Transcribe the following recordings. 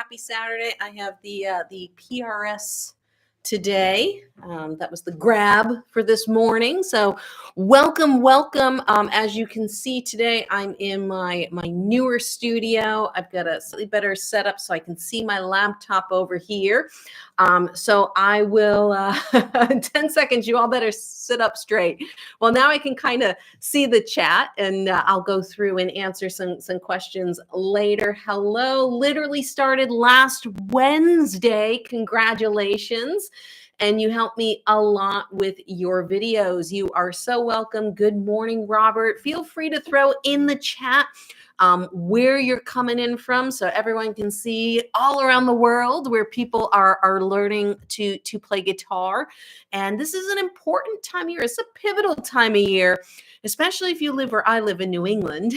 happy Saturday. I have the PRS today. That was the grab for this morning. So welcome. As you can see today, I'm in my newer studio. I've got a slightly better setup so I can see my laptop over here. So I will, 10 seconds, you all better sit up straight. Well, now I can kind of see the chat, and I'll go through and answer some questions later. Hello, literally started last Wednesday. Congratulations. And you help me a lot with your videos. You are so welcome. Good morning, Robert. Feel free to throw in the chat where you're coming in from so everyone can see all around the world where people are learning to play guitar. And this is an important time of year. It's a pivotal time of year, especially if you live where I live in New England,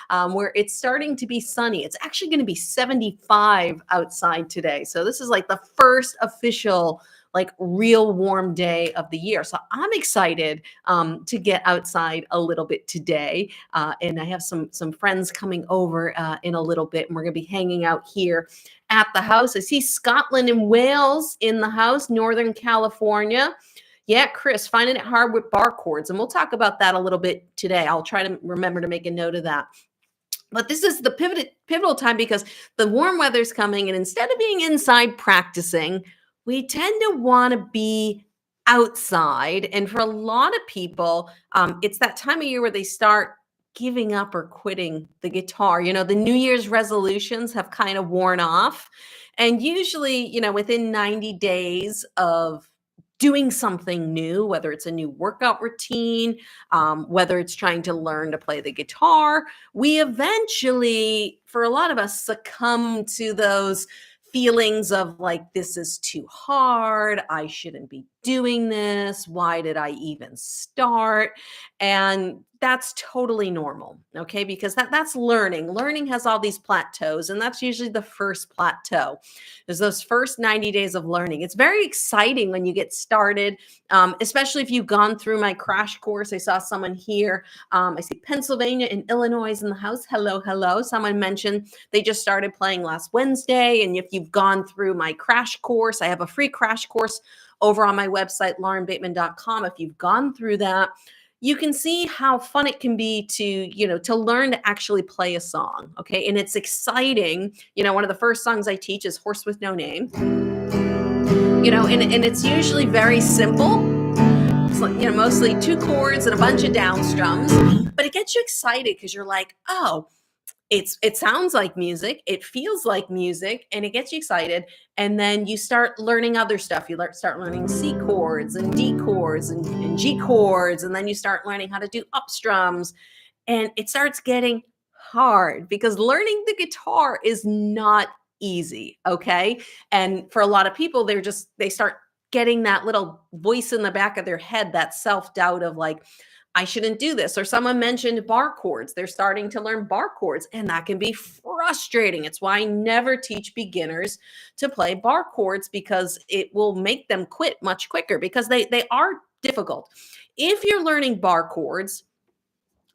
where it's starting to be sunny. It's actually going to be 75 outside today. So this is like the first official real warm day of the year. So I'm excited to get outside a little bit today. And I have some friends coming over in a little bit, and we're going to be hanging out here at the house. I see Scotland and Wales in the house, Northern California. Yeah, Chris, finding it hard with bar chords. And we'll talk about that a little bit today. I'll try to remember to make a note of that. But this is the pivotal time because the warm weather's coming, and instead of being inside practicing, we tend to want to be outside. And for a lot of people, it's that time of year where they start giving up or quitting the guitar. You know, the New Year's resolutions have kind of worn off. And usually, you know, within 90 days of doing something new, whether it's a new workout routine, whether it's trying to learn to play the guitar, we eventually, for a lot of us, succumb to those feelings of like, this is too hard. I shouldn't be doing this. Why did I even start? And that's totally normal, okay? Because that's learning. Learning has all these plateaus, and that's usually the first plateau. There's those first 90 days of learning. It's very exciting when you get started, especially if you've gone through my crash course. I saw someone here. I see Pennsylvania and Illinois in the house. Hello, hello. Someone mentioned they just started playing last Wednesday, and if you've gone through my crash course, I have a free crash course over on my website, laurenbateman.com. If you've gone through that, you can see how fun it can be to learn to actually play a song. Okay. And it's exciting. You know, one of the first songs I teach is Horse with No Name, and it's usually very simple. It's like, mostly two chords and a bunch of down strums, but it gets you excited because you're like, oh, it sounds like music, it feels like music, and it gets you excited. And then you start learning other stuff. You start learning C chords and D chords and G chords, and then you start learning how to do up strums. And it starts getting hard because learning the guitar is not easy, okay? And for a lot of people, they start getting that little voice in the back of their head, that self-doubt of like, I shouldn't do this. Or someone mentioned bar chords. They're starting to learn bar chords, and that can be frustrating. It's why I never teach beginners to play bar chords, because it will make them quit much quicker because they are difficult. If you're learning bar chords,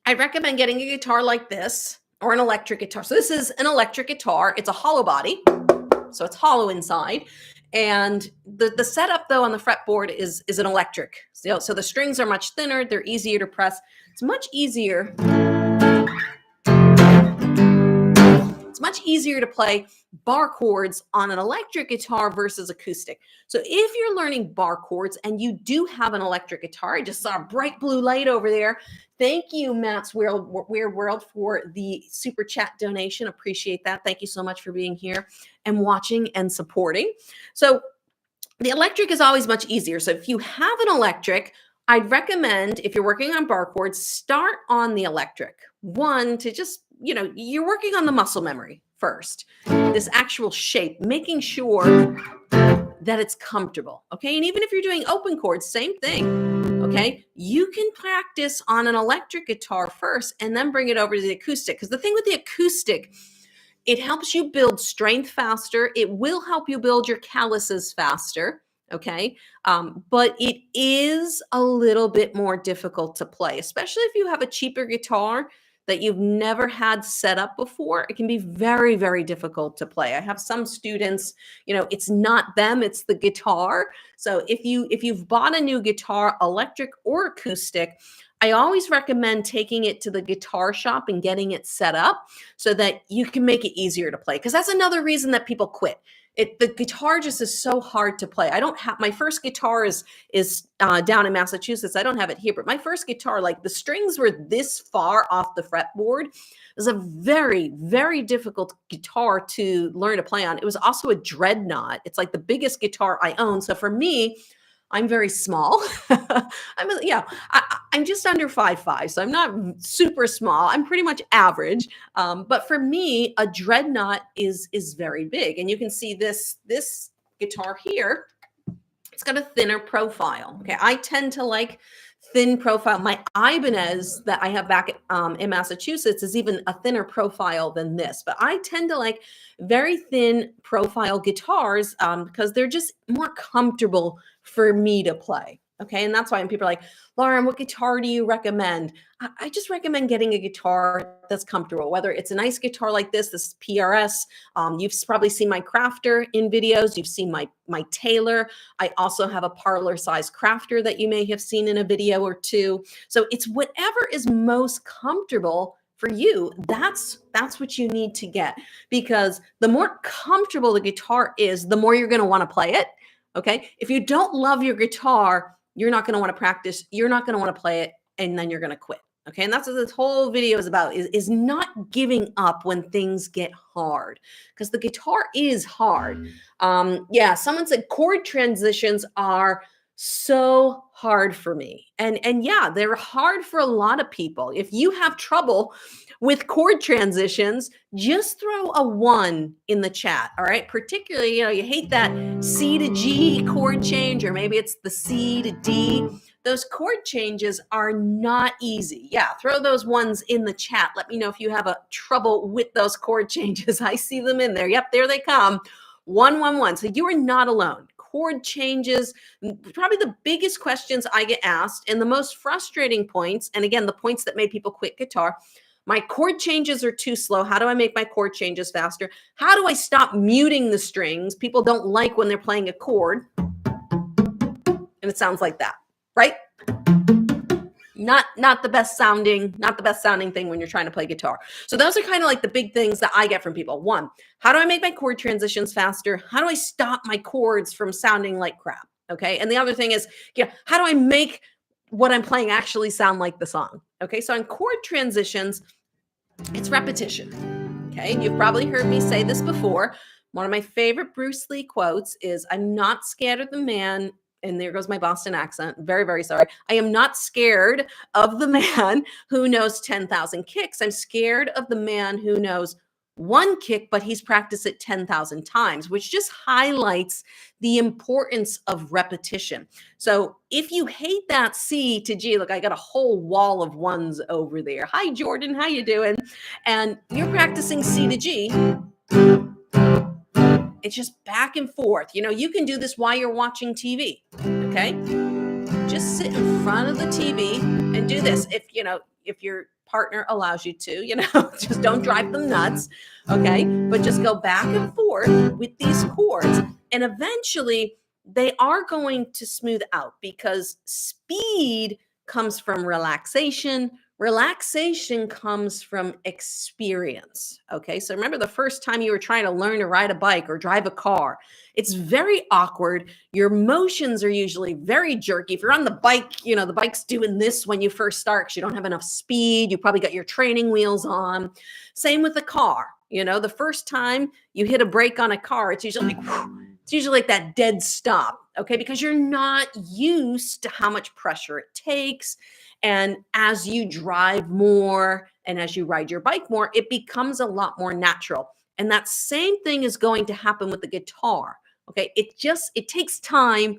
I recommend getting a guitar like this or an electric guitar. So this is an electric guitar. It's a hollow body, so it's hollow inside. And the setup, though, on the fretboard is an electric. So the strings are much thinner. They're easier to press. It's much easier. It's much easier to play bar chords on an electric guitar versus acoustic. So if you're learning bar chords and you do have an electric guitar, I just saw a bright blue light over there. Thank you, Matt's Weird World, for the super chat donation. Appreciate that. Thank you so much for being here and watching and supporting. So the electric is always much easier. So if you have an electric, I'd recommend, if you're working on bar chords, start on the electric. One, to just, you're working on the muscle memory first, this actual shape, making sure that it's comfortable, okay? And even if you're doing open chords, same thing, okay? You can practice on an electric guitar first and then bring it over to the acoustic. Because the thing with the acoustic, it helps you build strength faster. It will help you build your calluses faster, okay? But it is a little bit more difficult to play, especially if you have a cheaper guitar that you've never had set up before, it can be very, very difficult to play. I have some students, it's not them, it's the guitar. So if you've bought a new guitar, electric or acoustic, I always recommend taking it to the guitar shop and getting it set up so that you can make it easier to play. Because that's another reason that people quit. The guitar just is so hard to play. I don't have my first guitar is down in Massachusetts. I don't have it here, but my first guitar, like the strings were this far off the fretboard. It was a very, very difficult guitar to learn to play on. It was also a dreadnought. It's like the biggest guitar I own. So for me, I'm very small. I'm just under 5'5", so I'm not super small. I'm pretty much average. But for me, a dreadnought is very big, and you can see this guitar here. It's got a thinner profile. Okay, I tend to like thin profile. My Ibanez that I have back in Massachusetts is even a thinner profile than this, but I tend to like very thin profile guitars because they're just more comfortable for me to play. Okay, and that's why when people are like, Lauren, what guitar do you recommend? I just recommend getting a guitar that's comfortable, whether it's a nice guitar like this PRS. You've probably seen my Crafter in videos. You've seen my Taylor. I also have a parlor size Crafter that you may have seen in a video or two. So it's whatever is most comfortable for you. That's what you need to get, because the more comfortable the guitar is, the more you're going to want to play it. Okay. If you don't love your guitar, you're not going to want to practice. You're not going to want to play it. And then you're going to quit. Okay. And that's what this whole video is about, is not giving up when things get hard, because the guitar is hard. Someone said chord transitions are so hard for me. And yeah, they're hard for a lot of people. If you have trouble with chord transitions, just throw a 1 in the chat. All right. Particularly, you hate that C to G chord change, or maybe it's the C to D. Those chord changes are not easy. Yeah, throw those ones in the chat. Let me know if you have a trouble with those chord changes. I see them in there. Yep, there they come. 1, 1, 1. So you are not alone. Chord changes, probably the biggest questions I get asked, and the most frustrating points, and again, the points that made people quit guitar. My chord changes are too slow. How do I make my chord changes faster? How do I stop muting the strings? People don't like when they're playing a chord and it sounds like that, right? Not the best sounding thing when you're trying to play guitar. So those are kind of like the big things that I get from people. 1, how do I make my chord transitions faster? How do I stop my chords from sounding like crap? Okay. And the other thing is, how do I make what I'm playing actually sound like the song? Okay. So on chord transitions, it's repetition. Okay. You've probably heard me say this before. One of my favorite Bruce Lee quotes is, I'm not scared of the man. And there goes my Boston accent. Very, very sorry. I am not scared of the man who knows 10,000 kicks. I'm scared of the man who knows 1 kick, but he's practiced it 10,000 times, which just highlights the importance of repetition. So if you hate that C to G, look, I got a whole wall of 1s over there. Hi, Jordan. How you doing? And you're practicing C to G. It's just back and forth. You can do this while you're watching TV. Okay. Just sit in front of the TV and do this. If your partner allows you to, just don't drive them nuts. Okay. But just go back and forth with these chords, and eventually they are going to smooth out, because speed comes from relaxation. Relaxation comes from experience. Okay. So remember the first time you were trying to learn to ride a bike or drive a car, it's very awkward. Your motions are usually very jerky. If you're on the bike, the bike's doing this when you first start because you don't have enough speed. You probably got your training wheels on. Same with the car. The first time you hit a brake on a car, it's usually like, whew, it's usually like that dead stop. Okay. Because you're not used to how much pressure it takes. And as you drive more and as you ride your bike more, it becomes a lot more natural. And that same thing is going to happen with the guitar. Okay. It takes time.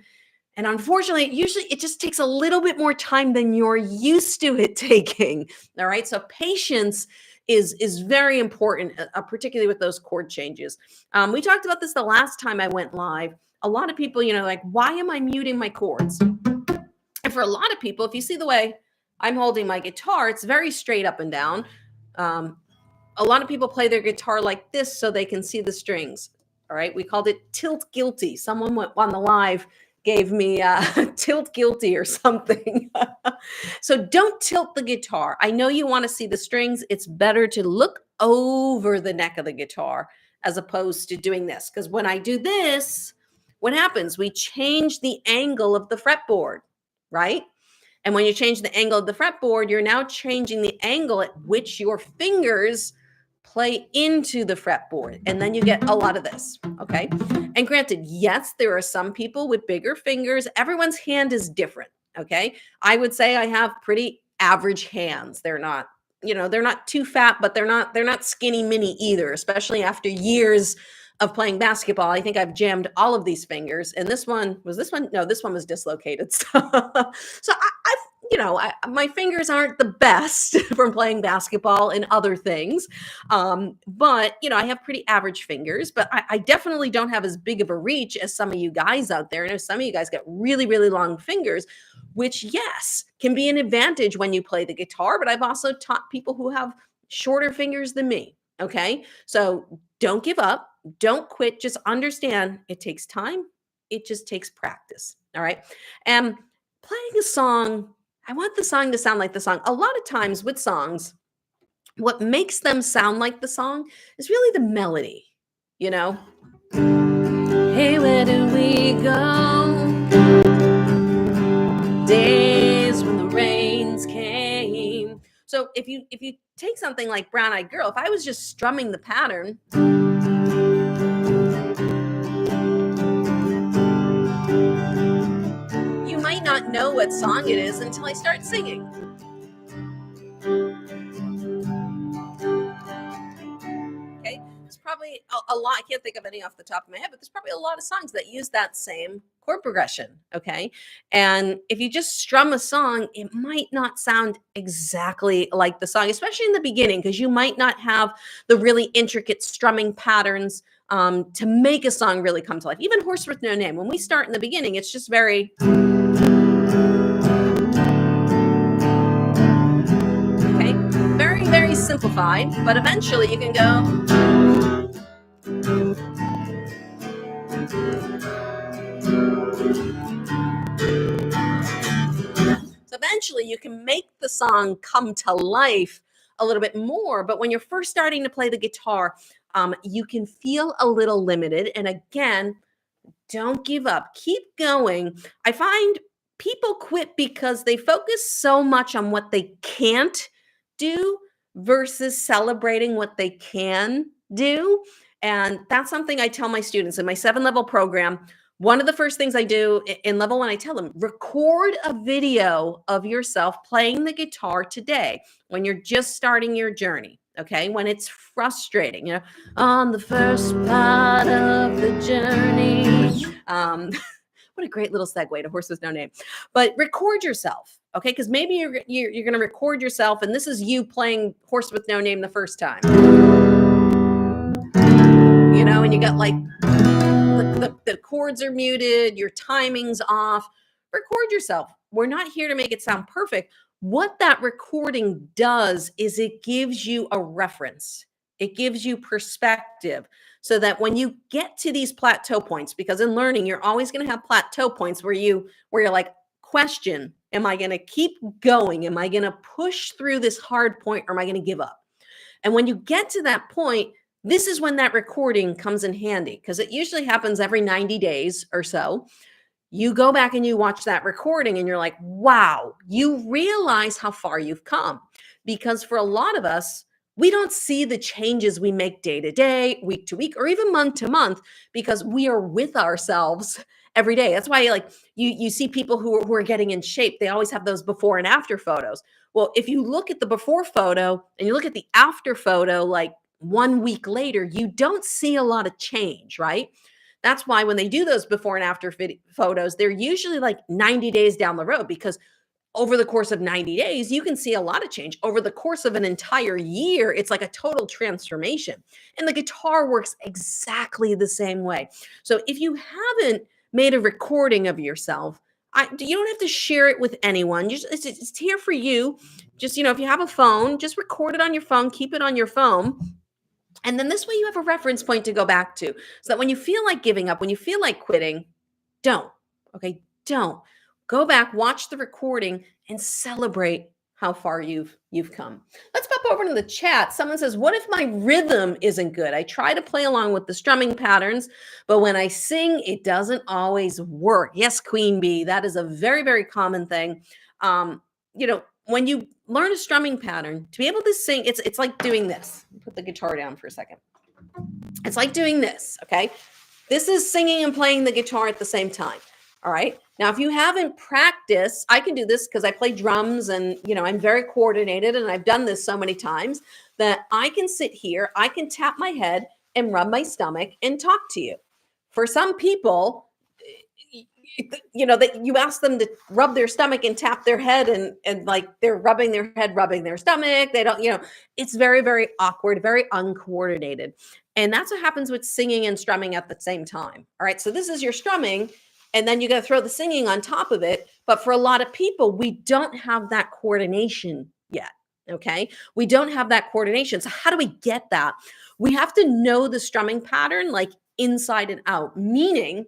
And unfortunately, it just takes a little bit more time than you're used to it taking. All right. So patience is very important, particularly with those chord changes. We talked about this the last time I went live. A lot of people, like, why am I muting my chords? And for a lot of people, if you see the way I'm holding my guitar, it's very straight up and down. A lot of people play their guitar like this so they can see the strings. All right. We called it tilt guilty. Someone went on the live, gave me tilt guilty or something. So don't tilt the guitar. I know you want to see the strings. It's better to look over the neck of the guitar as opposed to doing this. Because when I do this, what happens? We change the angle of the fretboard, right? And when you change the angle of the fretboard, you're now changing the angle at which your fingers play into the fretboard. And then you get a lot of this. Okay. And granted, yes, there are some people with bigger fingers. Everyone's hand is different. Okay. I would say I have pretty average hands. They're not, they're not too fat, but they're not skinny mini either, especially after years of playing basketball. I think I've jammed all of these fingers. And this one no, this one was dislocated. So my fingers aren't the best from playing basketball and other things. But I have pretty average fingers, but I definitely don't have as big of a reach as some of you guys out there. I know some of you guys got really, really long fingers, which, yes, can be an advantage when you play the guitar. But I've also taught people who have shorter fingers than me. Okay. So don't give up. Don't quit. Just understand it takes time. It just takes practice. All right. And playing a song, I want the song to sound like the song. A lot of times with songs, what makes them sound like the song is really the melody, you know? Hey, where do we go? Days when the rains came. So if you take something like Brown Eyed Girl, if I was just strumming the pattern, you might not know what song it is until I start singing. Okay, there's probably a lot. I can't think of any off the top of my head, but there's probably a lot of songs that use that same chord progression. Okay, and if you just strum a song, it might not sound exactly like the song, especially in the beginning, because you might not have the really intricate strumming patterns to make a song really come to life. Even Horse with No Name, when we start in the beginning, it's just very. Okay, very, very simplified, but eventually you can go. So eventually you can make the song come to life a little bit more. But when you're first starting to play the guitar, you can feel a little limited. And again, don't give up. Keep going. I find people quit because they focus so much on what they can't do versus celebrating what they can do. And that's something I tell my students in my 7-level program. One of the first things I do in level 1, I tell them, record a video of yourself playing the guitar today when you're just starting your journey. Okay, when it's frustrating, on the first part of the journey. What a great little segue to Horse with No Name. But record yourself, okay? Because maybe you're going to record yourself, and this is you playing Horse with No Name the first time. And you got like the chords are muted, your timing's off. Record yourself. We're not here to make it sound perfect. What that recording does is it gives you a reference. It gives you perspective so that when you get to these plateau points, because in learning, you're always going to have plateau points where you're like, question, am I going to keep going? Am I going to push through this hard point, or am I going to give up? And when you get to that point, this is when that recording comes in handy, because it usually happens every 90 days or so. You go back and you watch that recording and you're like, wow, you realize how far you've come. Because for a lot of us, we don't see the changes we make day to day, week to week, or even month to month, because we are with ourselves every day. That's why like you see people who are getting in shape, they always have those before and after photos. Well, if you look at the before photo and you look at the after photo, like 1 week later, you don't see a lot of change, right? That's why when they do those before and after photos, they're usually like 90 days down the road, because over the course of 90 days, you can see a lot of change. Over the course of an entire year, it's like a total transformation. And the guitar works exactly the same way. So if you haven't made a recording of yourself, You don't have to share it with anyone. It's here for you. Just, if you have a phone, just record it on your phone, keep it on your phone. And then this way you have a reference point to go back to, so that when you feel like giving up, when you feel like quitting, don't. Okay, don't. Go back, watch the recording, and celebrate how far you've come. Let's pop over to the chat. Someone says, "What if my rhythm isn't good? I try to play along with the strumming patterns, but when I sing, it doesn't always work." Yes, Queen Bee, that is a very, very common thing. When you learn a strumming pattern, to be able to sing, it's like doing this. Put the guitar down for a second. It's like doing this, okay? This is singing and playing the guitar at the same time. All right. Now, if you haven't practiced, I can do this because I play drums and, I'm very coordinated, and I've done this so many times that I can sit here, I can tap my head and rub my stomach and talk to you. For some people, that you ask them to rub their stomach and tap their head, and like they're rubbing their head, rubbing their stomach. They don't, it's very, very awkward, very uncoordinated. And that's what happens with singing and strumming at the same time. All right. So this is your strumming, and then you got to throw the singing on top of it. But for a lot of people, we don't have that coordination yet. Okay. We don't have that coordination. So how do we get that? We have to know the strumming pattern like inside and out, meaning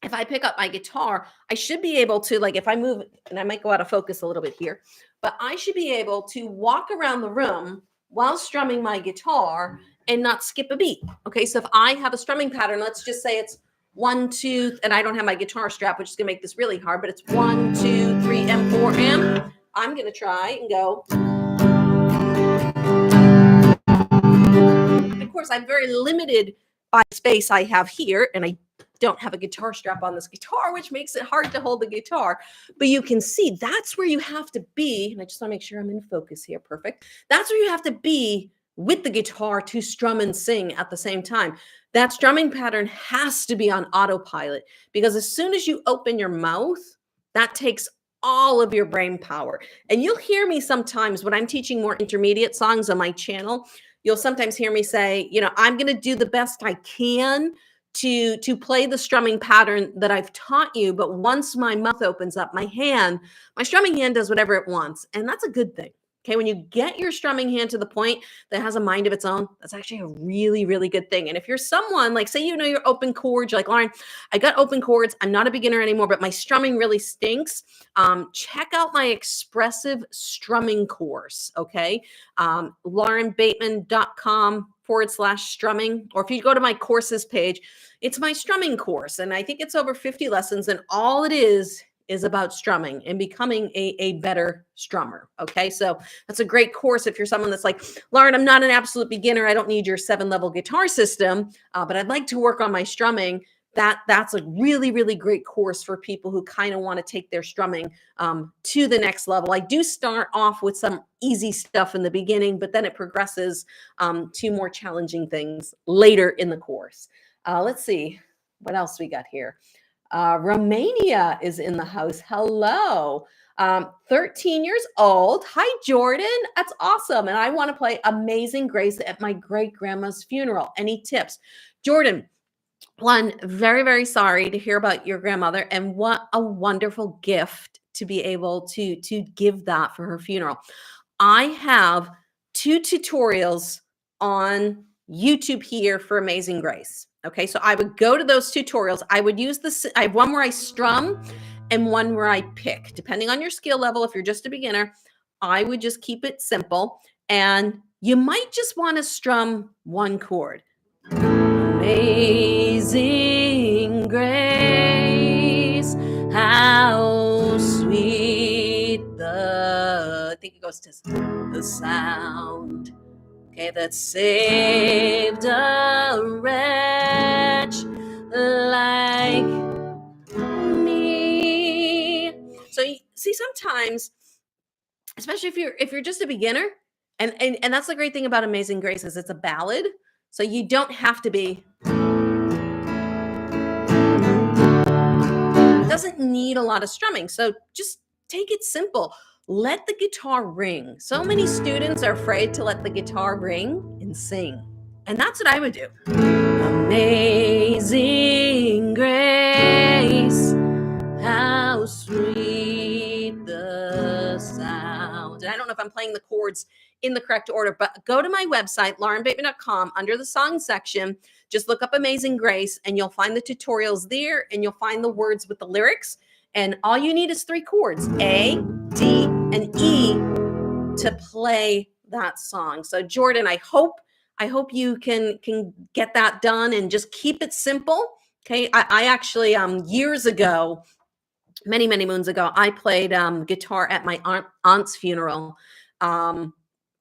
if I pick up my guitar, I should be able to, like, if I move, and I might go out of focus a little bit here, but I should be able to walk around the room while strumming my guitar and not skip a beat. Okay, so if I have a strumming pattern, let's just say it's 1, 2, and I don't have my guitar strap, which is gonna make this really hard, but it's 1, 2, 3, and 4, and I'm gonna try and go. Of course, I'm very limited by the space I have here, and I don't have a guitar strap on this guitar, which makes it hard to hold the guitar. But you can see that's where you have to be. And I just want to make sure I'm in focus here. Perfect. That's where you have to be with the guitar to strum and sing at the same time. That strumming pattern has to be on autopilot, because as soon as you open your mouth, that takes all of your brain power. And you'll hear me sometimes when I'm teaching more intermediate songs on my channel, you'll sometimes hear me say, I'm going to do the best I can to play the strumming pattern that I've taught you. But once my mouth opens up, my strumming hand does whatever it wants. And that's a good thing. Okay. When you get your strumming hand to the point that has a mind of its own, that's actually a really, really good thing. And if you're someone like, say, your open chords, you're like, Lauren, I got open chords. I'm not a beginner anymore, but my strumming really stinks. Check out my expressive strumming course. Okay. laurenbateman.com/strumming. Or if you go to my courses page, it's my strumming course. And I think it's over 50 lessons. And all it is about strumming and becoming a better strummer. Okay. So that's a great course. If you're someone that's like, Lauren, I'm not an absolute beginner. I don't need your 7-level guitar system, but I'd like to work on my strumming. That's a really, really great course for people who kind of want to take their strumming to the next level. I do start off with some easy stuff in the beginning, but then it progresses to more challenging things later in the course. Let's see what else we got here. Romania is in the house. Hello. 13 years old. Hi, Jordan. That's awesome. And I want to play Amazing Grace at my great grandma's funeral. Any tips? Jordan, one, very, very sorry to hear about your grandmother, and what a wonderful gift to be able to give that for her funeral. I have 2 tutorials on YouTube here for Amazing Grace. Okay, so I would go to those tutorials. I would use this. I have one where I strum and one where I pick, depending on your skill level. If you're just a beginner, I would just keep it simple. And you might just want to strum one chord. Amazing grace, how sweet I think it goes to the sound, okay, that saved a wretch like me. So you see, sometimes, especially if you're just a beginner, and that's the great thing about Amazing Grace is it's a ballad, so you don't have to be. It doesn't need a lot of strumming, so just take it simple. Let the guitar ring. So many students are afraid to let the guitar ring and sing. And that's what I would do. Amazing grace, how the sound. And I don't know if I'm playing the chords in the correct order, but go to my website, laurenbateman.com, under the song section. Just look up Amazing Grace and you'll find the tutorials there, and you'll find the words with the lyrics. And all you need is 3 chords, A, D, and E, to play that song. So Jordan, I hope you can get that done and just keep it simple. Okay. I actually years ago, many moons ago, I played guitar at my aunt's funeral. I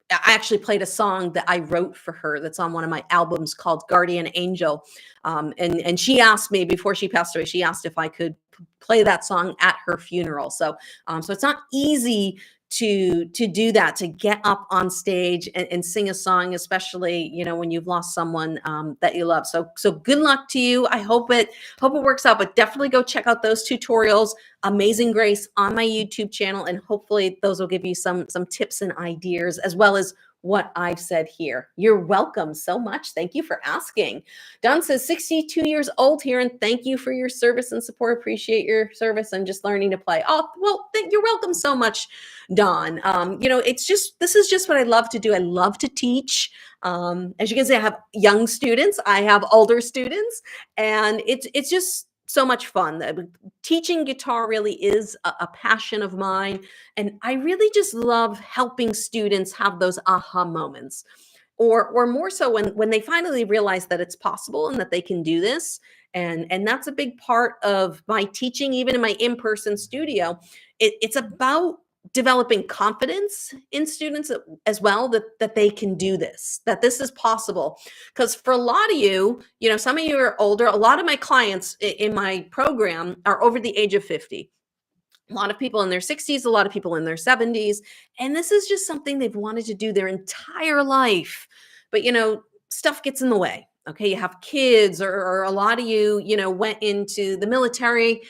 actually played a song that I wrote for her that's on one of my albums called Guardian Angel. And she asked me, before she passed away, she asked if I could play that song at her funeral. So it's not easy to do that, to get up on stage and sing a song, especially, when you've lost someone that you love. So good luck to you. I hope it works out, but definitely go check out those tutorials, Amazing Grace, on my YouTube channel, and hopefully those will give you some tips and ideas, as well as what I've said here. You're welcome so much. Thank you for asking. Don says 62 years old here, and thank you for your service and support. Appreciate your service and just learning to play. Oh, well, you're welcome so much, Don. This is just what I love to do. I love to teach. As you can see, I have young students, I have older students, and it's just so much fun. Teaching guitar really is a passion of mine. And I really just love helping students have those aha moments, or more so when they finally realize that it's possible and that they can do this. And that's a big part of my teaching, even in my in-person studio. It's about developing confidence in students as well, that they can do this, that this is possible. Because for a lot of you, some of you are older. A lot of my clients in my program are over the age of 50. A lot of people in their 60s, a lot of people in their 70s. And this is just something they've wanted to do their entire life. But, stuff gets in the way. Okay, you have kids, or a lot of you, went into the military.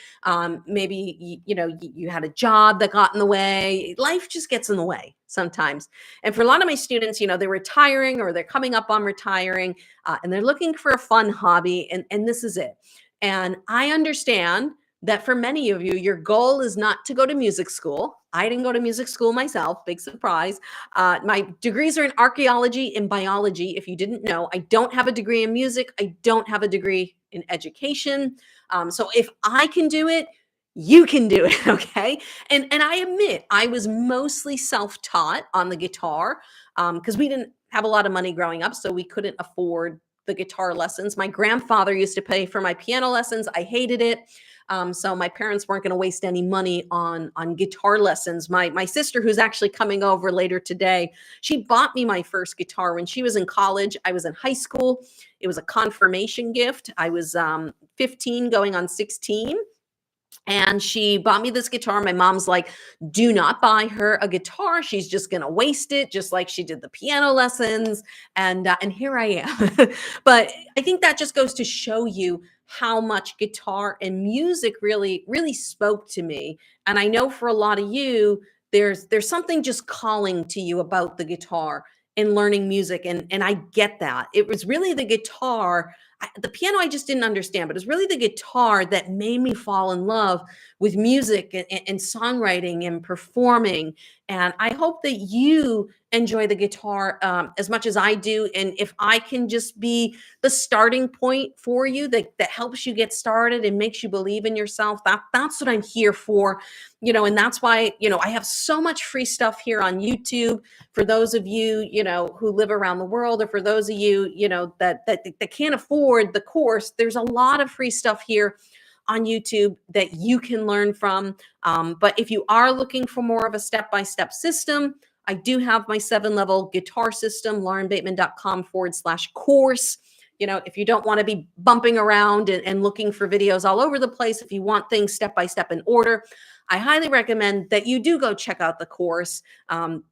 Maybe, you had a job that got in the way. Life just gets in the way sometimes. And for a lot of my students, they're retiring or they're coming up on retiring, and they're looking for a fun hobby. And this is it. And I understand that for many of you, your goal is not to go to music school. I didn't go to music school myself, big surprise. My degrees are in archaeology and biology, if you didn't know. I don't have a degree in music. I don't have a degree in education. So if I can do it, you can do it, okay? And I admit, I was mostly self-taught on the guitar, because we didn't have a lot of money growing up, so we couldn't afford the guitar lessons. My grandfather used to pay for my piano lessons. I hated it. So my parents weren't going to waste any money on guitar lessons. My sister, who's actually coming over later today, she bought me my first guitar when she was in college. I was in high school. It was a confirmation gift. I was 15 going on 16. And she bought me this guitar. My mom's like, do not buy her a guitar. She's just going to waste it, just like she did the piano lessons. And here I am. But I think that just goes to show you how much guitar and music really spoke to me. And I know for a lot of you, there's something just calling to you about the guitar and learning music. And I get that. It was really the guitar. The piano I just didn't understand, but it's really the guitar that made me fall in love with music and songwriting and performing. And I hope that you enjoy the guitar as much as I do. And if I can just be the starting point for you that helps you get started and makes you believe in yourself, that's what I'm here for. And that's why, I have so much free stuff here on YouTube for those of you, who live around the world, or for those of you, that can't afford the course. There's a lot of free stuff here on YouTube that you can learn from. But if you are looking for more of a step-by-step system, I do have my 7-level guitar system, laurenbateman.com/course. If you don't want to be bumping around and looking for videos all over the place, if you want things step-by-step in order, I highly recommend that you do go check out the course,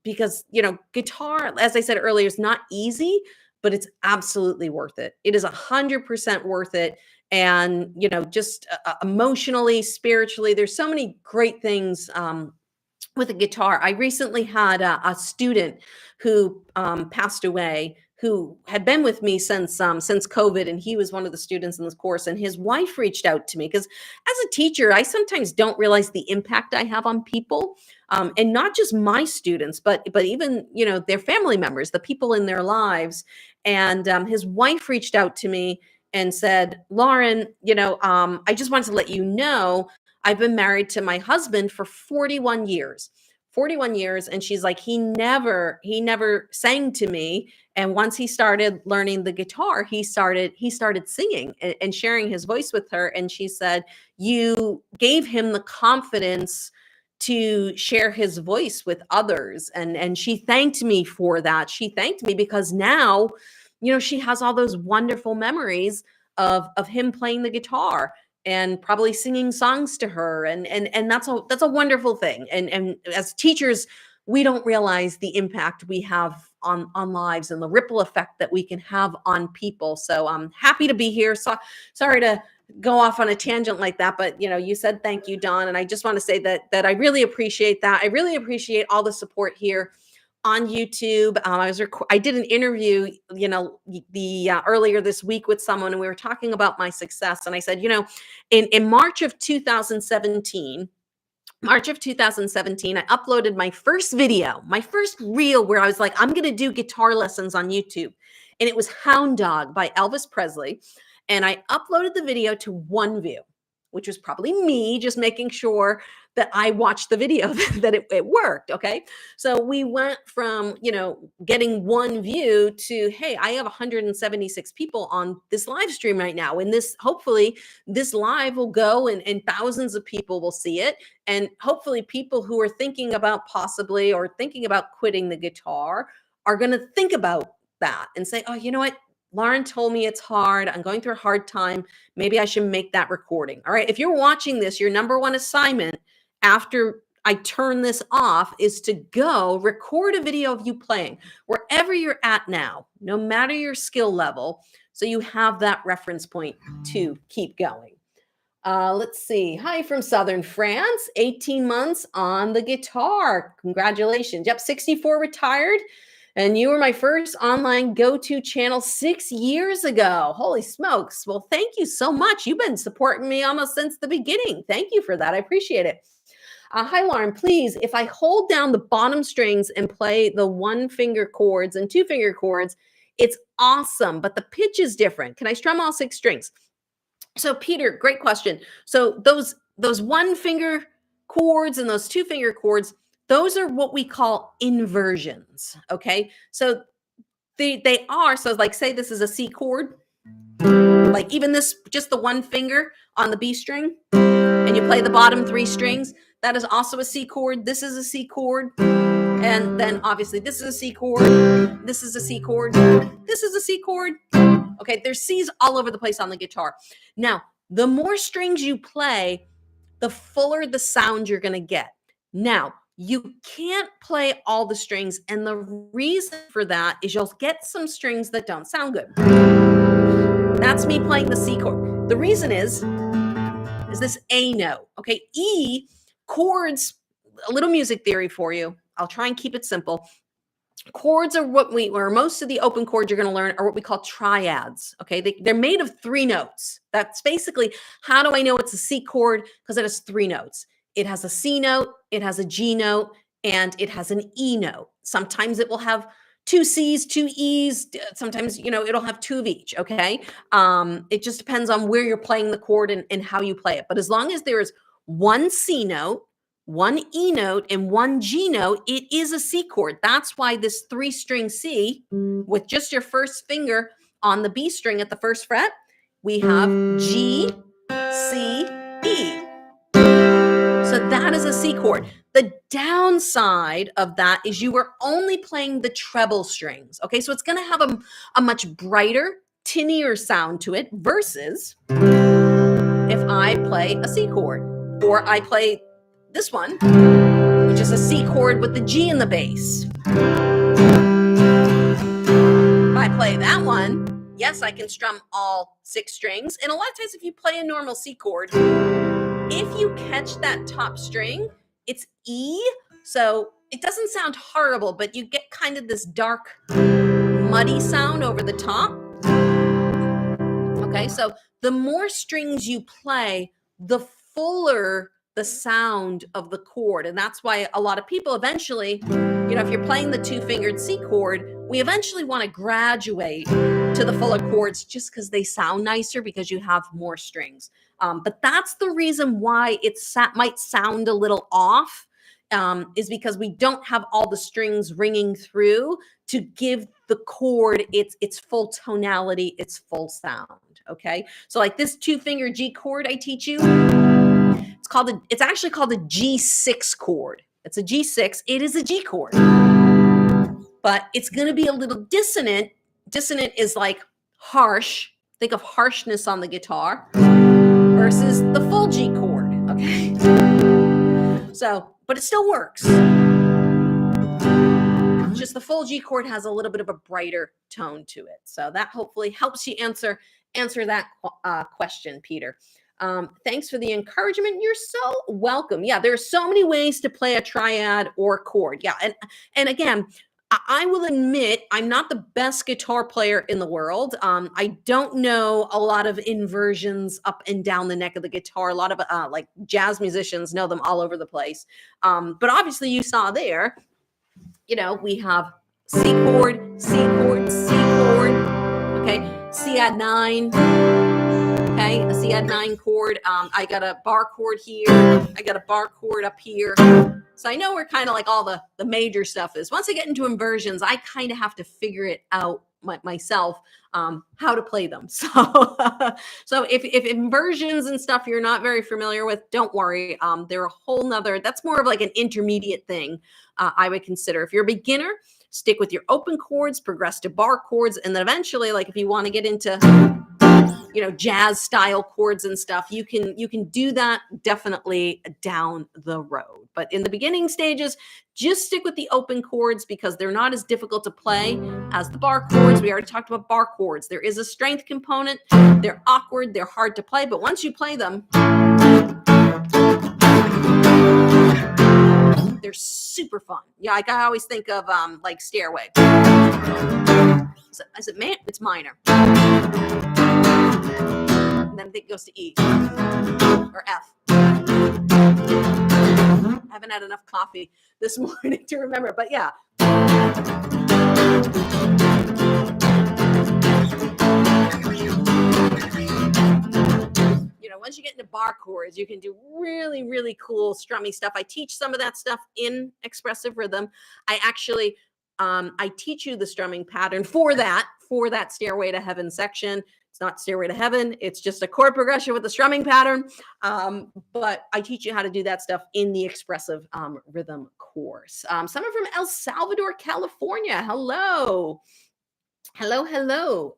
because, guitar, as I said earlier, is not easy, but it's absolutely worth it. It is 100% worth it. And, just emotionally, spiritually, there's so many great things with a guitar. I recently had a student who passed away who had been with me since COVID, and he was one of the students in this course. And his wife reached out to me because, as a teacher, I sometimes don't realize the impact I have on people, and not just my students, but even their family members, the people in their lives. And his wife reached out to me and said, "Lauren, I just wanted to let you know I've been married to my husband for 41 years." 41 years. And she's like, he never sang to me. And once he started learning the guitar, he started singing and sharing his voice with her. And she said, you gave him the confidence to share his voice with others. And she thanked me for that. She thanked me because now, she has all those wonderful memories of him playing the guitar and probably singing songs to her. And that's a wonderful thing. And as teachers, we don't realize the impact we have on lives and the ripple effect that we can have on people. So I'm happy to be here. So sorry to go off on a tangent like that, but you said thank you, Dawn. And I just want to say that I really appreciate that. I really appreciate all the support here on YouTube. I did an interview, earlier this week with someone, and we were talking about my success. And I said, in March of 2017, I uploaded my first video, my first reel, where I was like, I'm going to do guitar lessons on YouTube. And it was Hound Dog by Elvis Presley. And I uploaded the video to one view, which was probably me just making sure that I watched the video, that it worked. Okay. So we went from, getting one view to, hey, I have 176 people on this live stream right now. And hopefully this live will go and thousands of people will see it. And hopefully people who are thinking about possibly or thinking about quitting the guitar are going to think about that and say, oh, you know what? Lauren told me it's hard. I'm going through a hard time. Maybe I should make that recording. All right. If you're watching this, your number one assignment after I turn this off is to go record a video of you playing wherever you're at now, no matter your skill level. So you have that reference point to keep going. Let's see. Hi from Southern France, 18 months on the guitar. Congratulations. Yep. 64 retired. And you were my first online go-to channel 6 years ago. Holy smokes. Well, thank you so much. You've been supporting me almost since the beginning. Thank you for that. I appreciate it. Hi, Lauren. Please, if I hold down the bottom strings and play the 1-finger chords and 2-finger chords, it's awesome, but the pitch is different. Can I strum all 6 strings? So, Peter, great question. So those 1-finger chords and those 2-finger chords, those are what we call inversions, okay? So they are, so like say this is a C chord, like even this, just the 1 finger on the B string, and you play the bottom 3 strings, that is also a C chord. This is a C chord. And then obviously this is a C chord. This is a C chord. This is a C chord. Okay, there's C's all over the place on the guitar. Now, the more strings you play, the fuller the sound you're going to get. Now, you can't play all the strings, and the reason for that is you'll get some strings that don't sound good. That's me playing the C chord. The reason is this A note. Okay, E chords, a little music theory for you. I'll try and keep it simple. Chords are or most of the open chords you're going to learn are what we call triads. Okay, they're made of 3 notes. That's basically, how do I know it's a C chord? Because it has 3 notes. It has a C note, it has a G note, and it has an E note. Sometimes it will have 2 C's, 2 E's. Sometimes, it'll have 2 of each. Okay, it just depends on where you're playing the chord and how you play it. But as long as there is 1 C note, 1 E note, and 1 G note, it is a C chord. That's why this 3-string C with just your first finger on the B string at the first fret, we have G, C, E. So that is a C chord. The downside of that is you are only playing the treble strings. Okay, so it's going to have a much brighter, tinnier sound to it versus if I play a C chord, or I play this one, which is a C chord with the G in the bass. If I play that one, yes, I can strum all 6 strings. And a lot of times if you play a normal C chord, if you catch that top string, it's E. So it doesn't sound horrible, but you get kind of this dark, muddy sound over the top. Okay, so the more strings you play, the fuller the sound of the chord. And that's why a lot of people eventually, if you're playing the two-fingered C chord, we eventually want to graduate to the fuller chords just because they sound nicer because you have more strings. But that's the reason why it might sound a little off, is because we don't have all the strings ringing through to give the chord its full tonality, its full sound. Okay, so like this two-finger G chord I teach you, it's actually called a G6 chord. It's a G6. It is a G chord, but it's going to be a little dissonant. Dissonant is like harsh. Think of harshness on the guitar versus the full G chord. Okay, so but it still works. Just the full G chord has a little bit of a brighter tone to it. So that hopefully helps you answer that question, Peter. Thanks for the encouragement. You're so welcome. Yeah, there are so many ways to play a triad or chord. Yeah, and again, I will admit I'm not the best guitar player in the world. I don't know a lot of inversions up and down the neck of the guitar. A lot of like jazz musicians know them all over the place. But obviously you saw there, we have C chord, C chord, C chord. Okay, C add 9. Okay, a C add 9 chord. I got a bar chord here. I got a bar chord up here. So I know where kind of like all the major stuff is. Once I get into inversions, I kind of have to figure it out myself, how to play them. So, so if inversions and stuff you're not very familiar with, don't worry. They're a whole nother, that's more of like an intermediate thing. I would consider. If you're a beginner, stick with your open chords, progress to bar chords, and then eventually, like if you want to get into jazz style chords and stuff, you can do that definitely down the road. But in the beginning stages, just stick with the open chords because they're not as difficult to play as the bar chords. We already talked about bar chords. There is a strength component. They're awkward. They're hard to play. But once you play them, they're super fun. Yeah, like I always think of like Stairway. Is it man? It's minor. And then it goes to E or F. I haven't had enough coffee this morning to remember, but yeah. Once you get into bar chords, you can do really, really cool strumming stuff. I teach some of that stuff in expressive rhythm. I actually, I teach you the strumming pattern for that Stairway to Heaven section. It's not Stairway to Heaven. It's just a chord progression with a strumming pattern. But I teach you how to do that stuff in the expressive rhythm course. Someone from El Salvador, California. Hello. Hello, hello.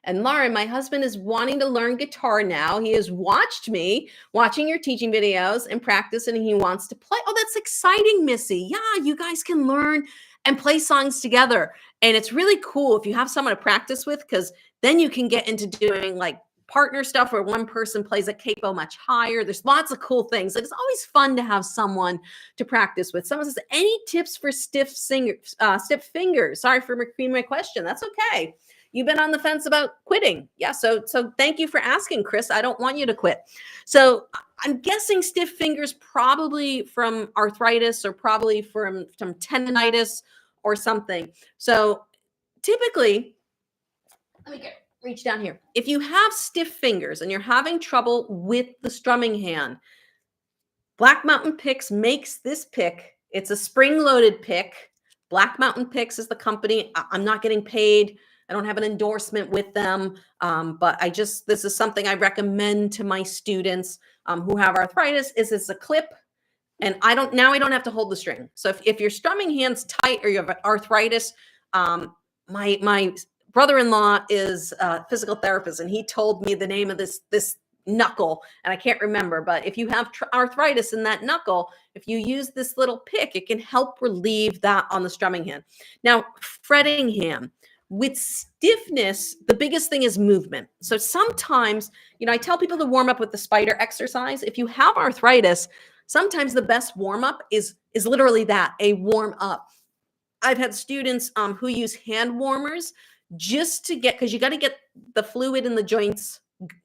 And Lauren, my husband is wanting to learn guitar now. He has watching your teaching videos and practice, and he wants to play. Oh, that's exciting, Missy. Yeah, you guys can learn and play songs together. And it's really cool if you have someone to practice with, because then you can get into doing like partner stuff where one person plays a capo much higher. There's lots of cool things. It's always fun to have someone to practice with. Someone says, any tips for stiff fingers? Sorry for repeating my question. That's okay. You've been on the fence about quitting. Yeah, so thank you for asking, Chris. I don't want you to quit. So I'm guessing stiff fingers probably from arthritis or probably from tendonitis or something. So typically, let me reach down here. If you have stiff fingers and you're having trouble with the strumming hand, Black Mountain Picks makes this pick. It's a spring-loaded pick. Black Mountain Picks is the company. I'm not getting paid. I don't have an endorsement with them, but this is something I recommend to my students who have arthritis. It's a clip, and I don't have to hold the string. So if your strumming hand's tight or you have arthritis, my brother-in-law is a physical therapist, and he told me the name of this knuckle, and I can't remember, but if you have arthritis in that knuckle, if you use this little pick, it can help relieve that on the strumming hand. Now, fretting hand. With stiffness, the biggest thing is movement. So sometimes, I tell people to warm up with the spider exercise. If you have arthritis, sometimes the best warm up is literally that, a warm up. I've had students who use hand warmers just to get, because you got to get the fluid in the joints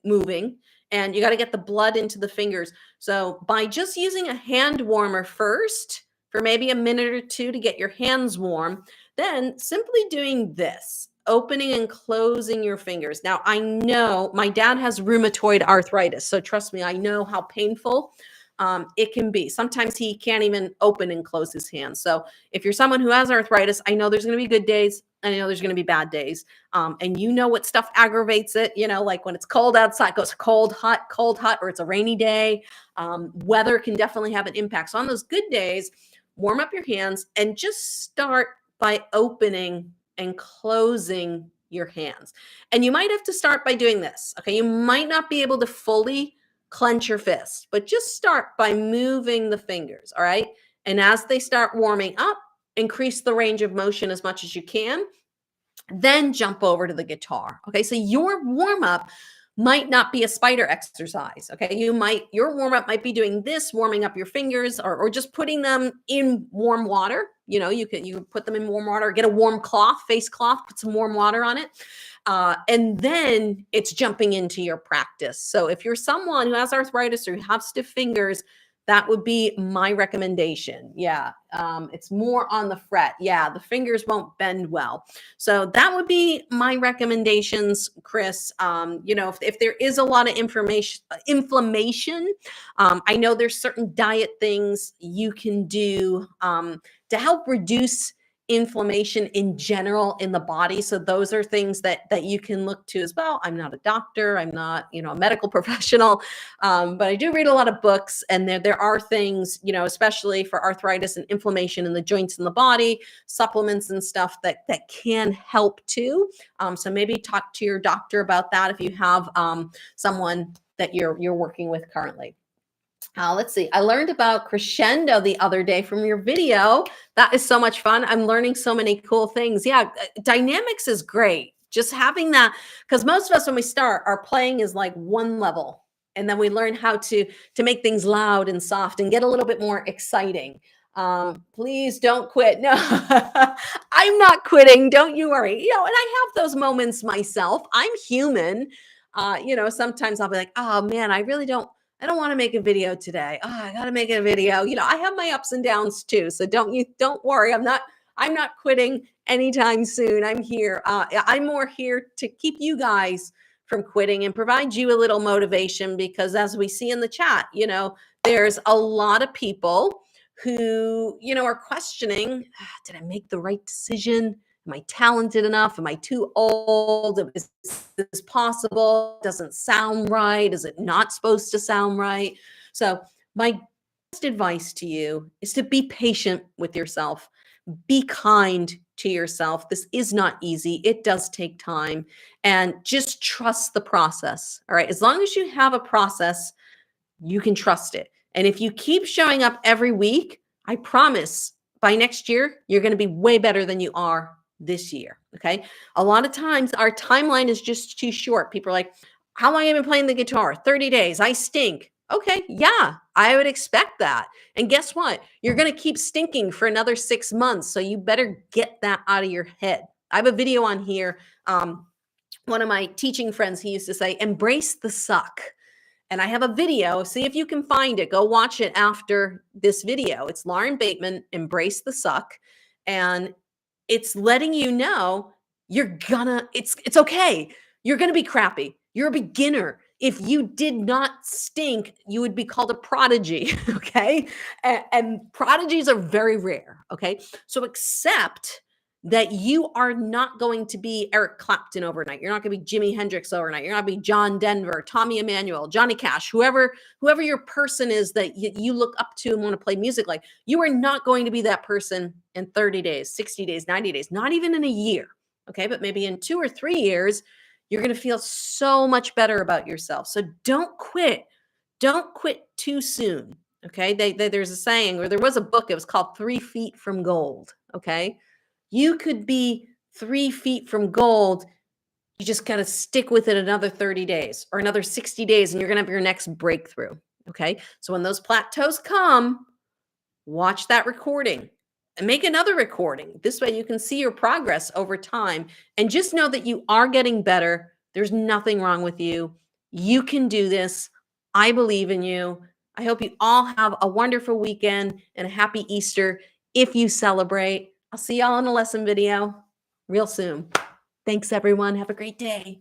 moving, and you got to get the blood into the fingers. So by just using a hand warmer first for maybe a minute or two to get your hands warm, then simply doing this, opening and closing your fingers. Now, I know my dad has rheumatoid arthritis, so trust me, I know how painful it can be. Sometimes he can't even open and close his hands. So if you're someone who has arthritis, I know there's going to be good days. I know there's going to be bad days. And you know what stuff aggravates it, like when it's cold outside, it goes cold, hot, or it's a rainy day. Weather can definitely have an impact. So on those good days, warm up your hands and just start by opening and closing your hands. And you might have to start by doing this. Okay. You might not be able to fully clench your fist, but just start by moving the fingers. All right. And as they start warming up, increase the range of motion as much as you can, then jump over to the guitar. Okay. So your warm up might not be a spider exercise. Okay. Your warm up might be doing this, warming up your fingers, or just putting them in warm water. You can put them in warm water, get a warm cloth, face cloth, put some warm water on it. And then it's jumping into your practice. So if you're someone who has arthritis or you have stiff fingers, that would be my recommendation. Yeah. It's more on the fret. Yeah. The fingers won't bend well. So that would be my recommendations, Chris. If there is a lot of inflammation, I know there's certain diet things you can do to help reduce inflammation in general in the body. So those are things that you can look to as well. I'm not a doctor. I'm not, a medical professional. But I do read a lot of books, and there are things, especially for arthritis and inflammation in the joints in the body, supplements and stuff that can help too. So maybe talk to your doctor about that if you have someone that you're working with currently. Let's see. I learned about crescendo the other day from your video. That is so much fun. I'm learning so many cool things. Yeah, dynamics is great. Just having that, because most of us, when we start, our playing is like one level, and then we learn how to make things loud and soft and get a little bit more exciting. Please don't quit. No, I'm not quitting. Don't you worry. And I have those moments myself. I'm human. Sometimes I'll be like, oh man, I don't want to make a video today. Oh, I got to make a video. I have my ups and downs too. So don't worry. I'm not quitting anytime soon. I'm here. I'm more here to keep you guys from quitting and provide you a little motivation, because as we see in the chat, there's a lot of people who, are questioning, did I make the right decision? Am I talented enough? Am I too old? Is this possible? Doesn't sound right. Is it not supposed to sound right? So my best advice to you is to be patient with yourself. Be kind to yourself. This is not easy. It does take time, and just trust the process. All right. As long as you have a process, you can trust it. And if you keep showing up every week, I promise by next year, you're going to be way better than you are this year. Okay. A lot of times our timeline is just too short. People are like, how long have you been playing the guitar? 30 days. I stink. Okay. Yeah, I would expect that. And guess what? You're going to keep stinking for another 6 months. So you better get that out of your head. I have a video on here. One of my teaching friends, he used to say, embrace the suck. And I have a video. See if you can find it. Go watch it after this video. It's Lauren Bateman, Embrace the Suck. And it's letting you know it's okay. You're going to be crappy. You're a beginner. If you did not stink, you would be called a prodigy. Okay. And prodigies are very rare. Okay. So accept that you are not going to be Eric Clapton overnight. You're not going to be Jimi Hendrix overnight. You're not going to be John Denver, Tommy Emmanuel, Johnny Cash, whoever your person is that you look up to and want to play music like. You are not going to be that person in 30 days, 60 days, 90 days, not even in a year. Okay. But maybe in 2 or 3 years, you're going to feel so much better about yourself. So don't quit. Don't quit too soon. Okay. There's a saying, or there was a book, it was called 3 Feet from Gold. Okay. You could be 3 feet from gold. You just got to stick with it another 30 days or another 60 days, and you're going to have your next breakthrough. Okay. So when those plateaus come, watch that recording make another recording. This way you can see your progress over time and just know that you are getting better. There's nothing wrong with you. You can do this. I believe in you. I hope you all have a wonderful weekend and a happy Easter if you celebrate. I'll see y'all in a lesson video real soon. Thanks, everyone. Have a great day.